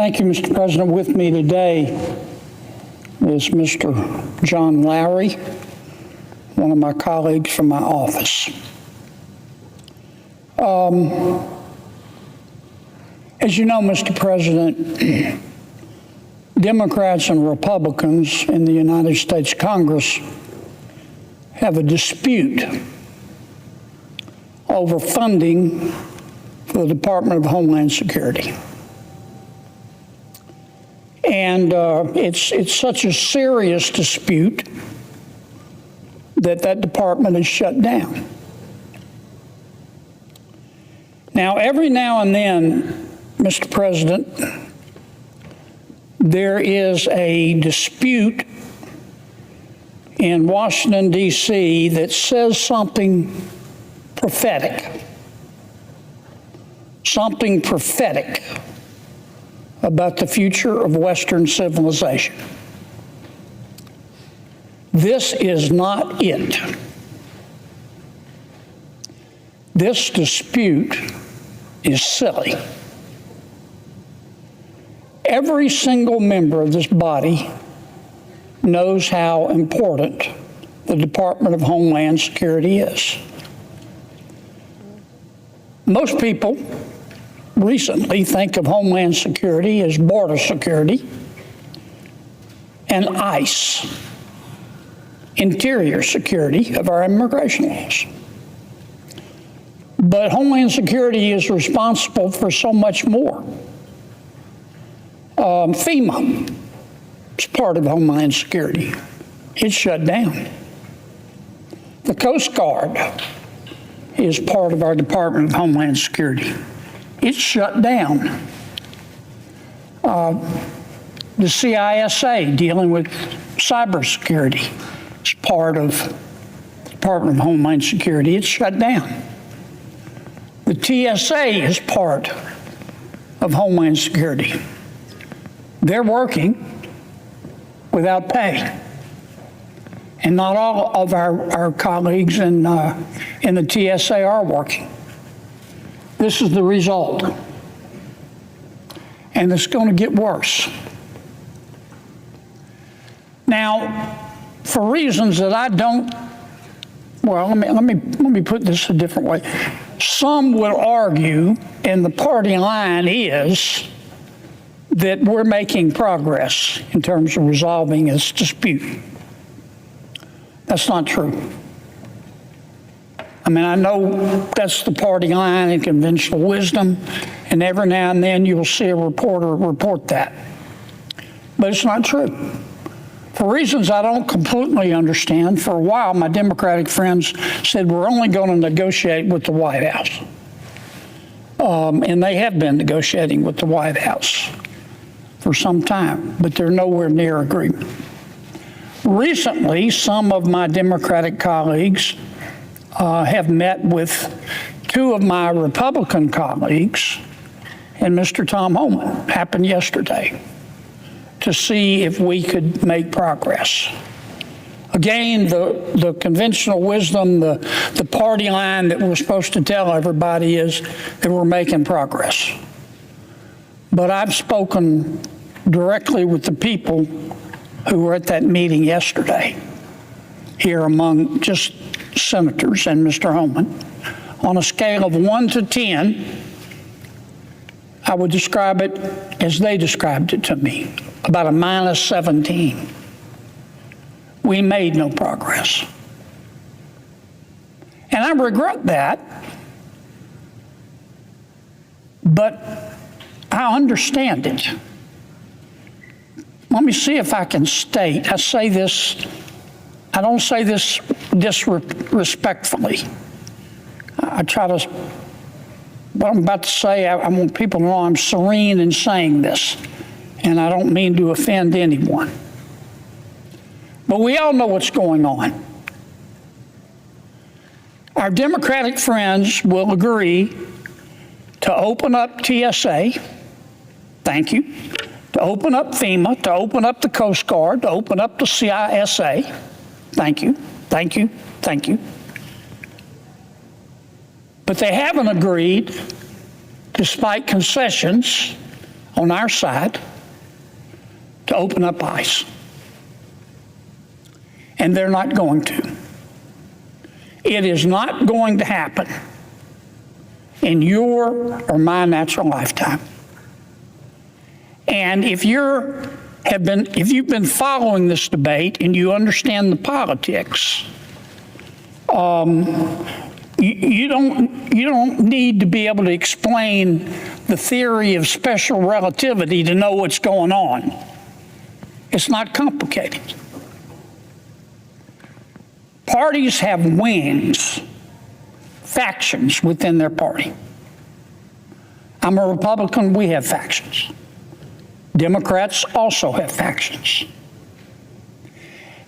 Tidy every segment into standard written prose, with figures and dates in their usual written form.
Thank you, Mr. President. With me today is Mr. John Lowry, one of my colleagues from my office. As you know, Mr. President, Democrats and Republicans in the United States Congress have a dispute over funding for the Department of Homeland Security. And it's such a serious dispute that department is shut down. Now, every now and then, Mr. President, there is a dispute in Washington, D.C. that says something prophetic about the future of Western civilization. This is not it. This dispute is silly. Every single member of this body knows how important the Department of Homeland Security is. Most people recently think of Homeland Security as border security and ICE, interior security of our immigration laws. But Homeland Security is responsible for so much more. FEMA is part of Homeland Security. It's shut down. The Coast Guard is part of our Department of Homeland Security. It's shut down. The CISA, dealing with cybersecurity, is part of the Department of Homeland Security. It's shut down. The TSA is part of Homeland Security. They're working without pay. And not all of our colleagues in the TSA are working. This is the result. And it's going to get worse. Now, for reasons that I don't, well, let me put this a different way. Some would argue, and the party line is, that we're making progress in terms of resolving this dispute. That's not true. I mean, I know that's the party line and conventional wisdom, and every now and then you'll see a reporter report that. But it's not true. For reasons I don't completely understand, for a while my Democratic friends said we're only going to negotiate with the White House. And they have been negotiating with the White House for some time, but they're nowhere near agreement. Recently, some of my Democratic colleagues have met with two of my Republican colleagues and Mr. Tom Homan. Happened yesterday, to see if we could make progress. Again, the conventional wisdom, the party line that we're supposed to tell everybody is that we're making progress. But I've spoken directly with the people who were at that meeting yesterday, here among just senators and Mr. Homan. On a scale of 1 to 10, I would describe it as they described it to me, about a -17. We made no progress. And I regret that, but I understand it. Let me see if I can state, I say this, I don't say this disrespectfully. I try to, what I'm about to say, I want people to know I'm serene in saying this, and I don't mean to offend anyone. But we all know what's going on. Our Democratic friends will agree to open up TSA, thank you, to open up FEMA, to open up the Coast Guard, to open up the CISA, thank you, thank you, thank you. But they haven't agreed, despite concessions on our side to open up ICE. And they're not going to. It is not going to happen in your or my natural lifetime. And if you've been following this debate and you understand the politics, you don't need to be able to explain the theory of special relativity to know what's going on. It's not complicated. Parties have wings, factions within their party. I'm a Republican, we have factions. Democrats also have factions.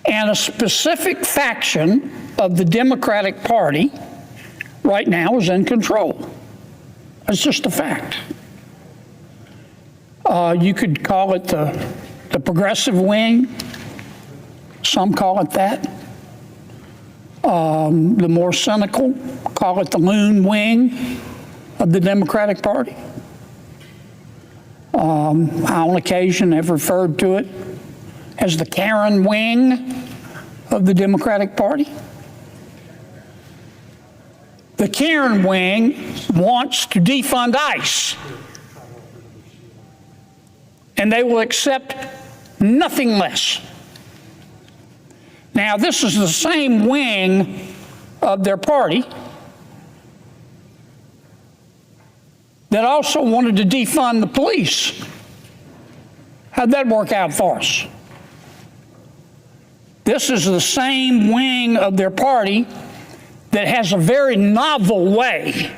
And a specific faction of the Democratic Party right now is in control. It's just a fact. You could call it the progressive wing. Some call it that. The more cynical call it the loon wing of the Democratic Party. I on occasion have referred to it as the Karen wing of the Democratic Party. The Karen wing wants to defund ICE, and they will accept nothing less. Now, this is the same wing of their party that also wanted to defund the police. How'd that work out for us? This is the same wing of their party that has a very novel way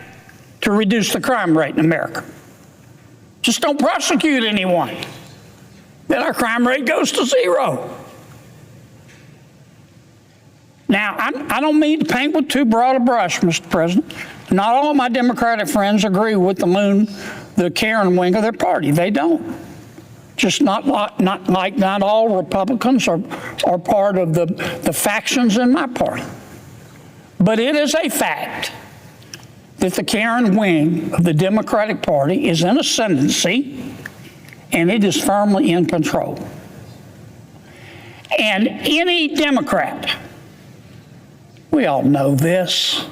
to reduce the crime rate in America. Just don't prosecute anyone. Then our crime rate goes to zero. Now, I don't mean to paint with too broad a brush, Mr. President. Not all of my Democratic friends agree with the Karen wing of their party. They don't. Just not all Republicans are part of the factions in my party. But it is a fact that the Karen wing of the Democratic Party is in ascendancy, and it is firmly in control. And any Democrat, we all know this,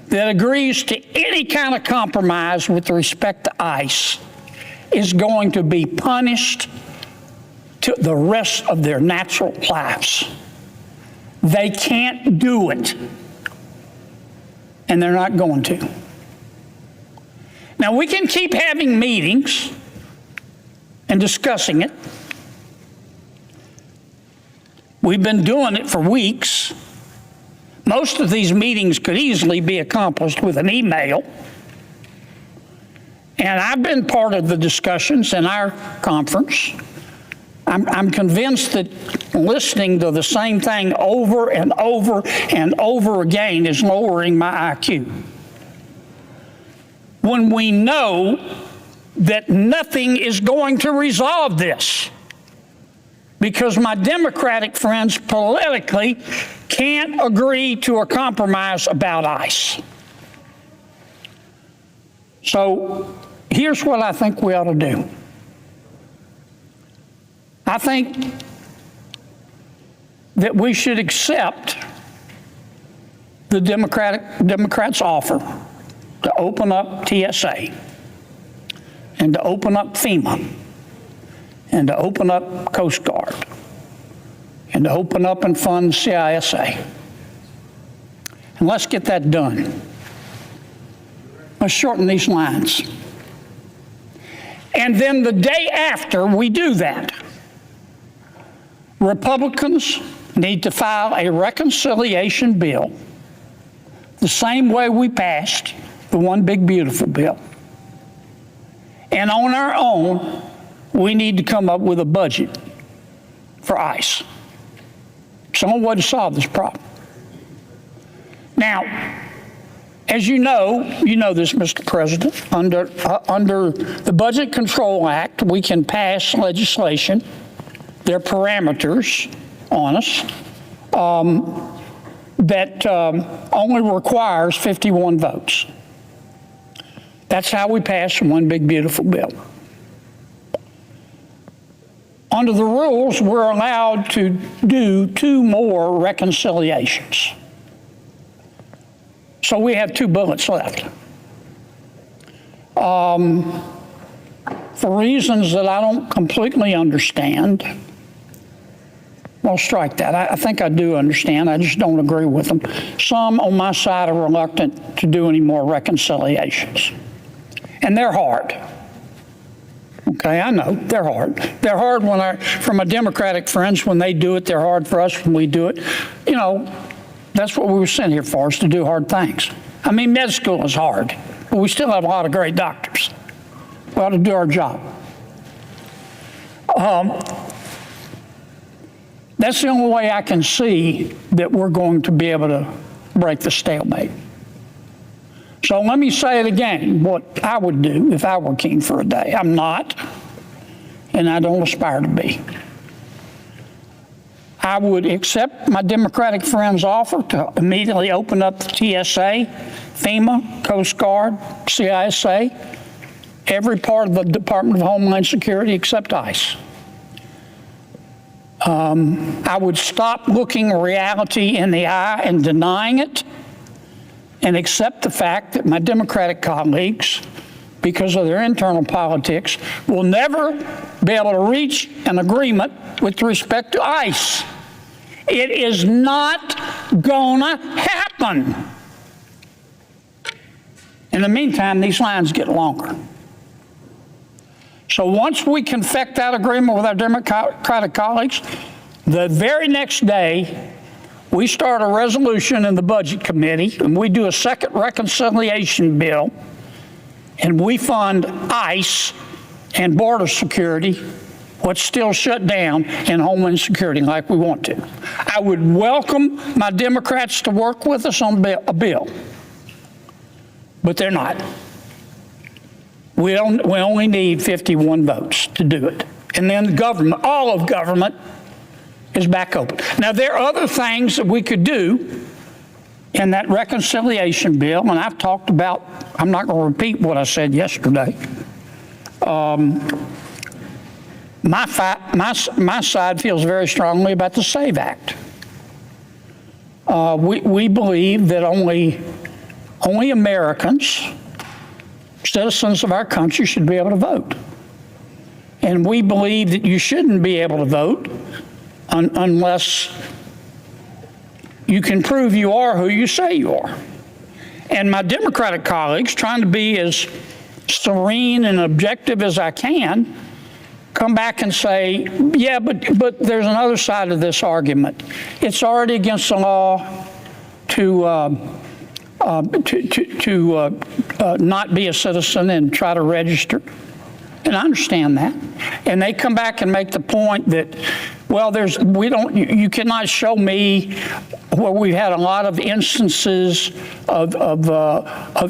that agrees to any kind of compromise with respect to ICE is going to be punished to the rest of their natural lives. They can't do it, and they're not going to. Now, we can keep having meetings and discussing it. We've been doing it for weeks. Most of these meetings could easily be accomplished with an email. And I've been part of the discussions in our conference. I'm convinced that listening to the same thing over and over and over again is lowering my IQ. When we know that nothing is going to resolve this, because my Democratic friends politically can't agree to a compromise about ICE. So here's what I think we ought to do. I think that we should accept the Democrats' offer to open up TSA and to open up FEMA and to open up Coast Guard and to open up and fund CISA. And let's get that done. Let's shorten these lines. And then the day after we do that, Republicans need to file a reconciliation bill the same way we passed the One Big Beautiful bill. And on our own, we need to come up with a budget for ICE. Some way to solve this problem. Now, as you know this, Mr. President, under the Budget Control Act, we can pass legislation, there are parameters on us, that only requires 51 votes. That's how we pass One Big Beautiful bill. Under the rules, we're allowed to do 2 more reconciliations. So we have 2 bullets left. For reasons that I don't completely understand, I'll strike that. I think I do understand. I just don't agree with them. Some on my side are reluctant to do any more reconciliations. And they're hard. Okay, I know, they're hard. They're hard for my Democratic friends when they do it. They're hard for us when we do it. You know, that's what we were sent here for, is to do hard things. I mean, med school is hard, but we still have a lot of great doctors. We ought to do our job. That's the only way I can see that we're going to be able to break the stalemate. So let me say it again, what I would do if I were king for a day. I'm not, and I don't aspire to be. I would accept my Democratic friends' offer to immediately open up the TSA, FEMA, Coast Guard, CISA, every part of the Department of Homeland Security except ICE. I would stop looking reality in the eye and denying it, and accept the fact that my Democratic colleagues, because of their internal politics, will never be able to reach an agreement with respect to ICE. It is not gonna happen. In the meantime, these lines get longer. So once we confect that agreement with our Democratic colleagues, the very next day, we start a resolution in the Budget Committee, and we do a second reconciliation bill, and we fund ICE and border security, what's still shut down, in Homeland Security like we want to. I would welcome my Democrats to work with us on a bill, but they're not. We only need 51 votes to do it. And then government, all of government, is back open. Now, there are other things that we could do in that reconciliation bill, and I've talked about, I'm not going to repeat what I said yesterday. My side feels very strongly about the SAVE Act. We believe that only Americans, citizens of our country, should be able to vote. And we believe that you shouldn't be able to vote unless you can prove you are who you say you are. And my Democratic colleagues, trying to be as serene and objective as I can, come back and say, yeah, but there's another side of this argument. It's already against the law to not be a citizen and try to register. And I understand that. And they come back and make the point that, well, you cannot show me where we've had a lot of instances of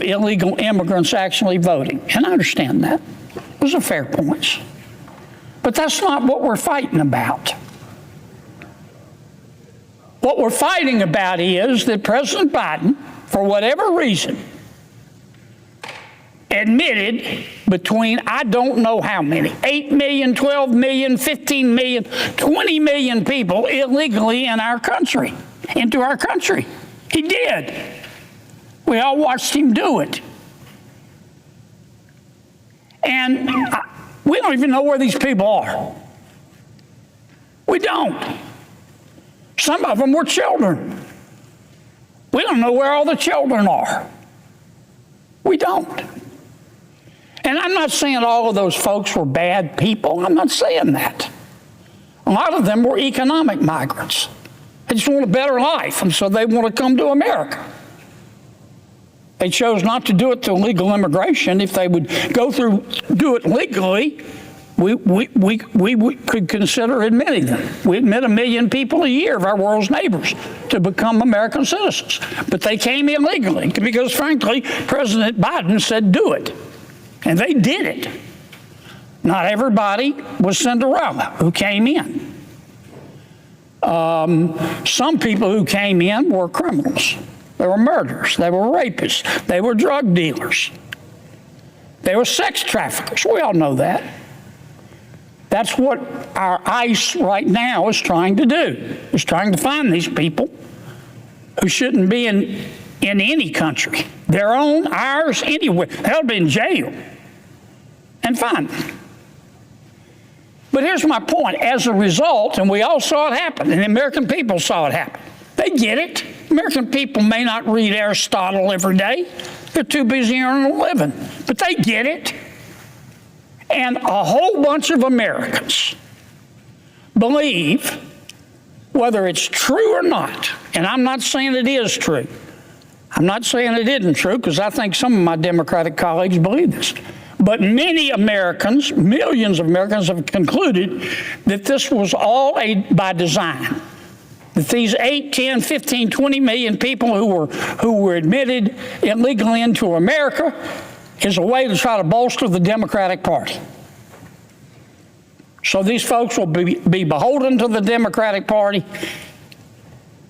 illegal immigrants actually voting. And I understand that. Those are fair points. But that's not what we're fighting about. What we're fighting about is that President Biden, for whatever reason, admitted between I don't know how many, 8 million, 12 million, 15 million, 20 million people illegally in our country, into our country. He did. We all watched him do it. And we don't even know where these people are. We don't. Some of them were children. We don't know where all the children are. We don't. And I'm not saying all of those folks were bad people. I'm not saying that. A lot of them were economic migrants. They just want a better life, and so they want to come to America. They chose not to do it through legal immigration. If they would do it legally, we could consider admitting them. We admit 1 million people a year of our world's neighbors to become American citizens. But they came illegally because, frankly, President Biden said do it. And they did it. Not everybody was Cinderella who came in. Some people who came in were criminals. They were murderers. They were rapists. They were drug dealers. They were sex traffickers. We all know that. That's what our ICE right now is trying to do, is trying to find these people who shouldn't be in any country, their own, ours, anywhere. They'll be in jail and find them. But here's my point. As a result, and we all saw it happen, and the American people saw it happen. They get it. American people may not read Aristotle every day. They're too busy earning a living. But they get it. And a whole bunch of Americans believe, whether it's true or not, and I'm not saying it is true. I'm not saying it isn't true, because I think some of my Democratic colleagues believe this. But many Americans, millions of Americans, have concluded that this was all by design. That these 8, 10, 15, 20 million people who were admitted illegally into America is a way to try to bolster the Democratic Party. So these folks will be beholden to the Democratic Party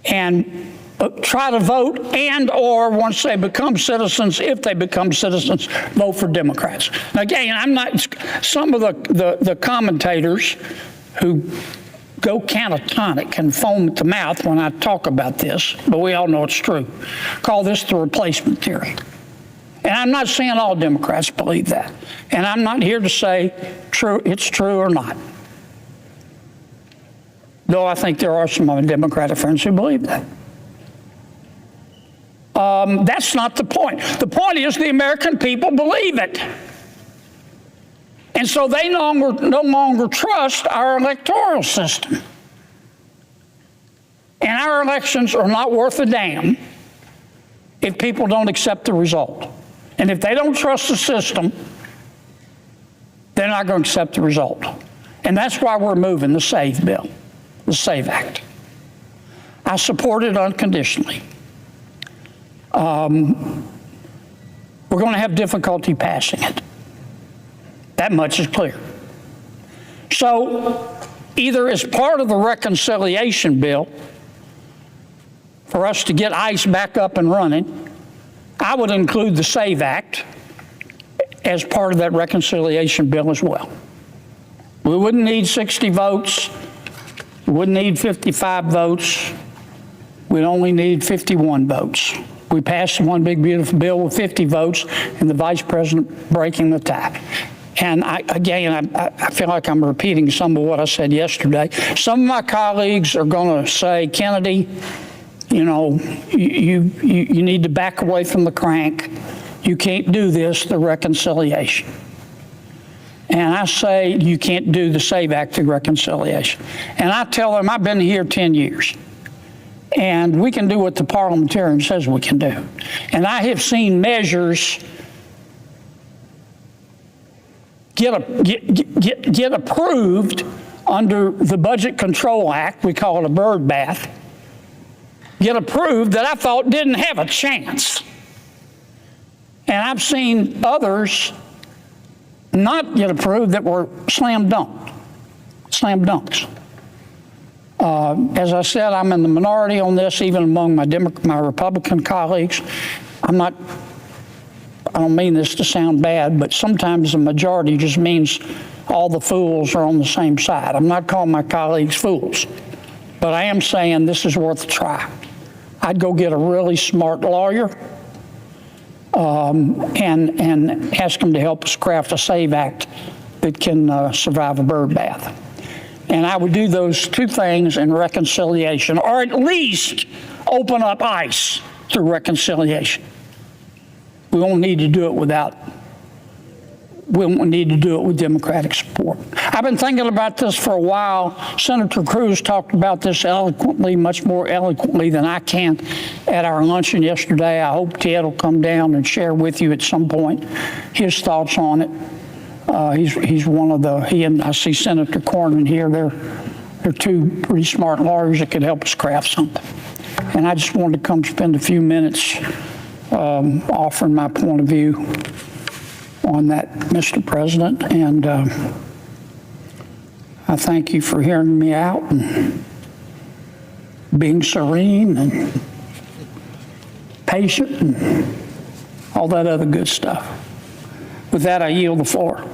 and try to vote, and or once they become citizens, if they become citizens, vote for Democrats. Now, again, I'm not, some of the commentators who go catatonic and foam at the mouth when I talk about this, but we all know it's true, call this the replacement theory. And I'm not saying all Democrats believe that. And I'm not here to say it's true or not. Though I think there are some of my Democratic friends who believe that. That's not the point. The point is the American people believe it. And so they no longer trust our electoral system. And our elections are not worth a damn if people don't accept the result. And if they don't trust the system, they're not going to accept the result. And that's why we're moving the SAVE bill, the SAVE Act. I support it unconditionally. We're going to have difficulty passing it. That much is clear. So either as part of the reconciliation bill, for us to get ICE back up and running, I would include the SAVE Act as part of that reconciliation bill as well. We wouldn't need 60 votes. We wouldn't need 55 votes. We'd only need 51 votes. We passed one big beautiful bill with 50 votes and the vice president breaking the tie. And I feel like I'm repeating some of what I said yesterday. Some of my colleagues are going to say, Kennedy, you know, you need to back away from the crank. You can't do this, the reconciliation. And I say you can't do the SAVE Act through reconciliation. And I tell them I've been here 10 years. And we can do what the parliamentarian says we can do. And I have seen measures get approved under the Budget Control Act, we call it a bird bath, get approved that I thought didn't have a chance. And I've seen others not get approved that were slam dunks. As I said, I'm in the minority on this, even among my Republican colleagues. I don't mean this to sound bad, but sometimes the majority just means all the fools are on the same side. I'm not calling my colleagues fools, but I am saying this is worth a try. I'd go get a really smart lawyer and ask them to help us craft a SAVE Act that can survive a bird bath. And I would do those two things in reconciliation, or at least open up ICE through reconciliation. We won't need to do it with Democratic support. I've been thinking about this for a while. Senator Cruz talked about this eloquently, much more eloquently than I can at our luncheon yesterday. I hope Ted will come down and share with you at some point his thoughts on it. He's one of he and I see Senator Cornyn here. They're two pretty smart lawyers that could help us craft something. And I just wanted to come spend a few minutes offering my point of view on that, Mr. President. And I thank you for hearing me out and being serene and patient and all that other good stuff. With that, I yield the floor.